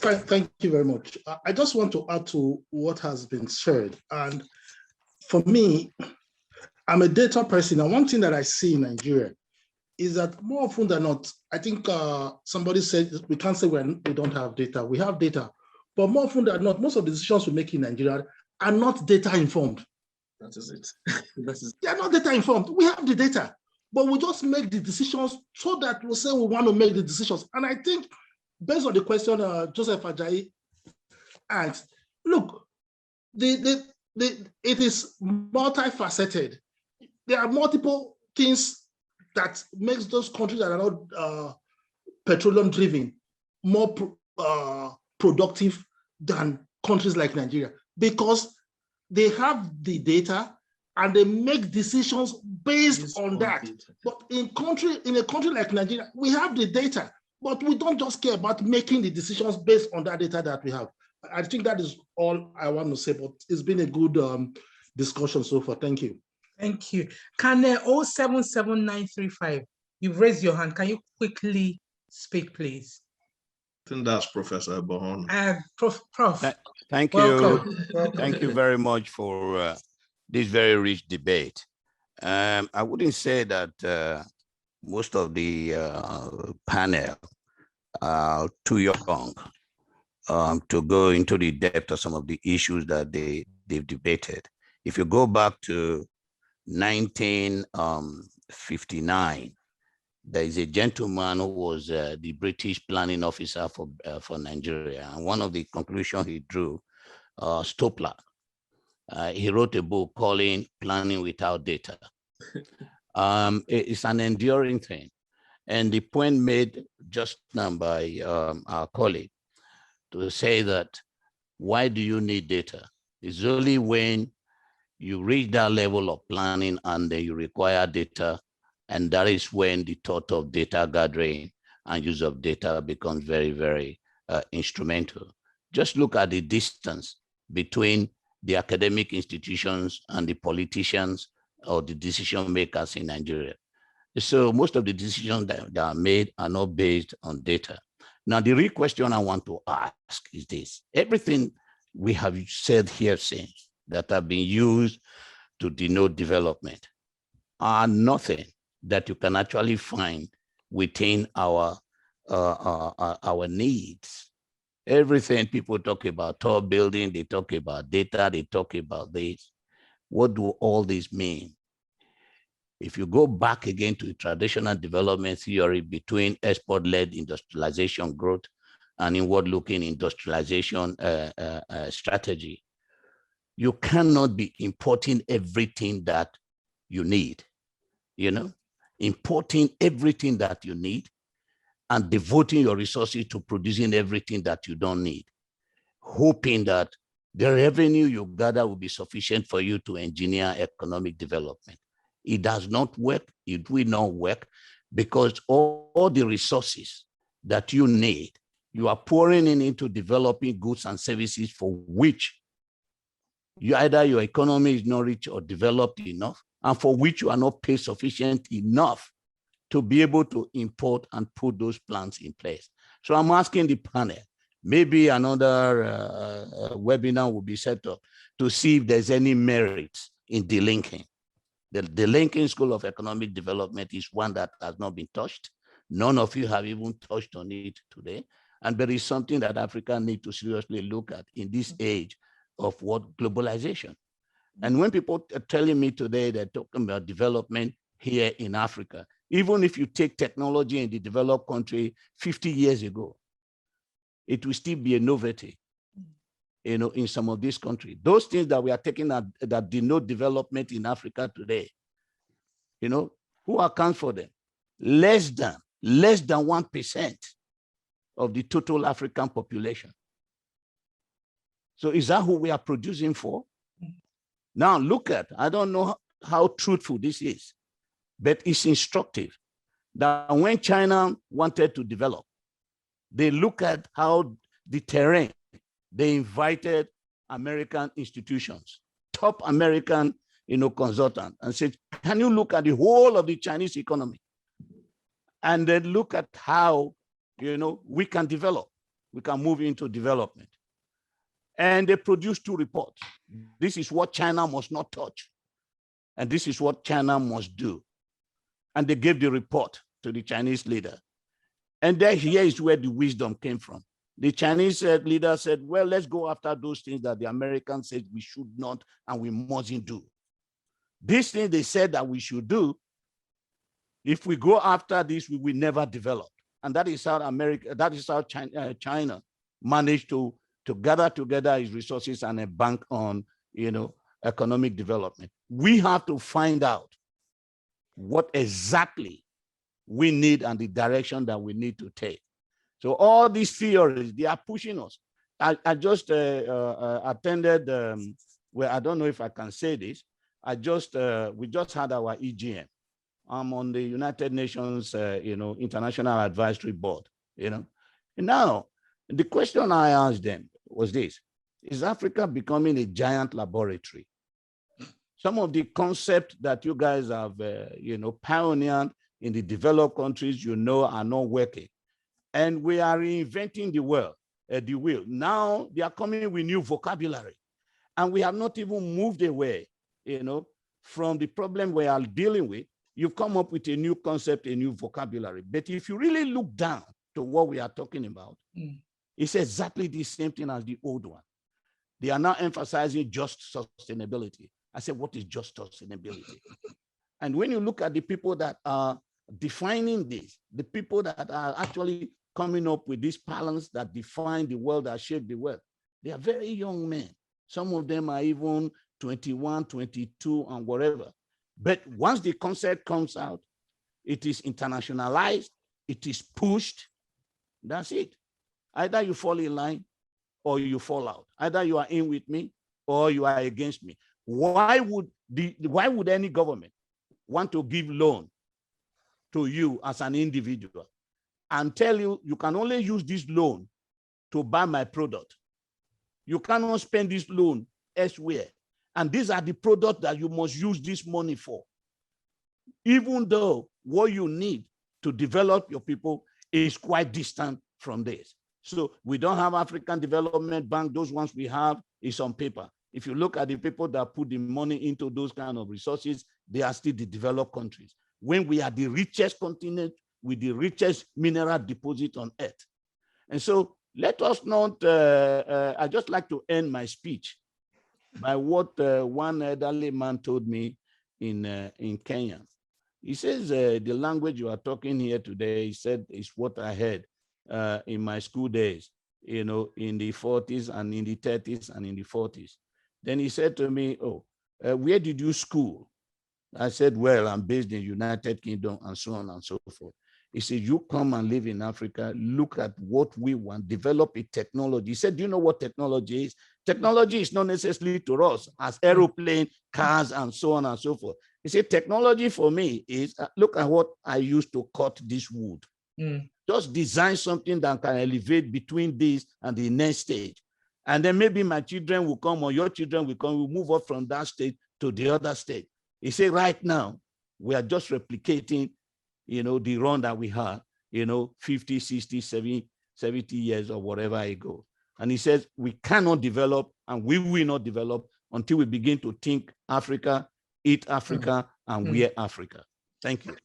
Thank you very much. I just want to add to what has been said. And for me, I'm a data person. And one thing that I see in Nigeria is that more often than not, I think somebody said, we can't say we don't have data. We have data. But more often than not, most of the decisions we make in Nigeria are not data informed. That is it. They are not data informed. We have the data, but we just make the decisions so that we say we want to make the decisions. And I think based on the question Joseph Ajayi asked, look, it is multifaceted. There are multiple things that makes those countries that are not petroleum driven more productive than countries like Nigeria, because they have the data and they make decisions based on that. Data. But in a country like Nigeria, we have the data, but we don't just care about making the decisions based on that data that we have. I think that is all I want to say, but it's been a good discussion so far. Thank you. Thank you. Can 077935, you've raised your hand. Can you quickly speak, please? I think that's Professor Bohon. Prof. Thank you. Thank you very much for this very rich debate. I wouldn't say that most of the panel are too young to go into the depth of some of the issues that they've debated. If you go back to 1959, there is a gentleman who was the British planning officer for Nigeria. And one of the conclusions he drew, Stopler, he wrote a book calling Planning Without Data. It's an enduring thing. And the point made just now by our colleague to say that, why do you need data? It's only when you reach that level of planning and then you require data, and that is when the thought of data gathering and use of data becomes very, very instrumental. Just look at the distance between the academic institutions and the politicians or the decision makers in Nigeria. So most of the decisions that are made are not based on data. Now, the real question I want to ask is this. Everything we have said here since that have been used to denote development are nothing that you can actually find within our needs. Everything people talk about tall building, they talk about data, they talk about this. What do all this mean? If you go back again to the traditional development theory between export-led industrialization growth and inward-looking industrialization strategy, you cannot be importing everything that you need, importing everything that you need and devoting your resources to producing everything that you don't need, hoping that the revenue you gather will be sufficient for you to engineer economic development. It does not work. It will not work because all the resources that you need, you are pouring into developing goods and services for which either your economy is not rich or developed enough, and for which you are not paid sufficient enough to be able to import and put those plans in place. So I'm asking the panel, maybe another webinar will be set up to see if there's any merit in delinking. The Lincoln School of Economic Development is one that has not been touched. None of you have even touched on it today. And there is something that Africa needs to seriously look at in this age of what globalization. And when people are telling me today, they're talking about development here in Africa, even if you take technology in the developed country 50 years ago, it will still be a novelty, in some of these countries. Those things that we are taking that denote development in Africa today, who accounts for them? Less than 1% of the total African population. So is that who we are producing for? Now look at, I don't know how truthful this is, but it's instructive that when China wanted to develop, they look at how the terrain, they invited American institutions, top American consultants, and said, can you look at the whole of the Chinese economy? And then look at how we can develop. we can move into development. And they produced 2 reports. This is what China must not touch. And this is what China must do. And they gave the report to the Chinese leader. And then here is where the wisdom came from. The Chinese leader said, well, let's go after those things that the Americans said we should not and we mustn't do. These things they said that we should do, if we go after this, we will never develop. And that is how China managed to gather together its resources and bank on, economic development. We have to find out what exactly we need and the direction that we need to take. So all these theories, they are pushing us. I just attended, well, I don't know if I can say this. We just had our EGM. I'm on the United Nations, International Advisory Board, And now, the question I asked them was this: is Africa becoming a giant laboratory? Some of the concepts that you guys have, pioneered in the developed countries, are not working. And we are reinventing the wheel. Now they are coming with new vocabulary. And we have not even moved away, from the problem we are dealing with. You've come up with a new concept, a new vocabulary. But if you really look down to what we are talking about, it's exactly the same thing as the old one. They are now emphasizing just sustainability. I said, what is just sustainability? And when you look at the people that are defining this, the people that are actually coming up with these balance that define the world, that shape the world, they are very young men. Some of them are even 21, 22, and whatever. But once the concept comes out, it is internationalized, it is pushed. That's it. Either you fall in line or you fall out. Either you are in with me or you are against me. Why would any government want to give loan to you as an individual and tell you you can only use this loan to buy my product? You cannot spend this loan elsewhere. And these are the products that you must use this money for. Even though what you need to develop your people is quite distant from this. So we don't have African Development Bank. Those ones we have is on paper. If you look at the people that put the money into those kind of resources, they are still the developed countries. When we are the richest continent with the richest mineral deposit on earth. And so let us not, I just like to end my speech by what one elderly man told me in Kenya. He says, the language you are talking here today, he said, is what I heard in my school days, in the 40s and in the 30s and in the 40s. Then he said to me, where did you school? I said, well, I'm based in the United Kingdom and so on and so forth. He said, you come and live in Africa, look at what we want, develop a technology. He said, do you know what technology is? Technology is not necessarily to us as aeroplane, cars, and so on and so forth. He said, technology for me is, look at what I used to cut this wood. Just design something that can elevate between this and the next stage. And then maybe my children will come or your children will come, we'll move up from that stage to the other stage. He said, right now, we are just replicating, the run that we had, 50, 60, 70 years or whatever ago. And he says, we cannot develop and we will not develop until we begin to think Africa, eat Africa, and wear Africa. Thank you.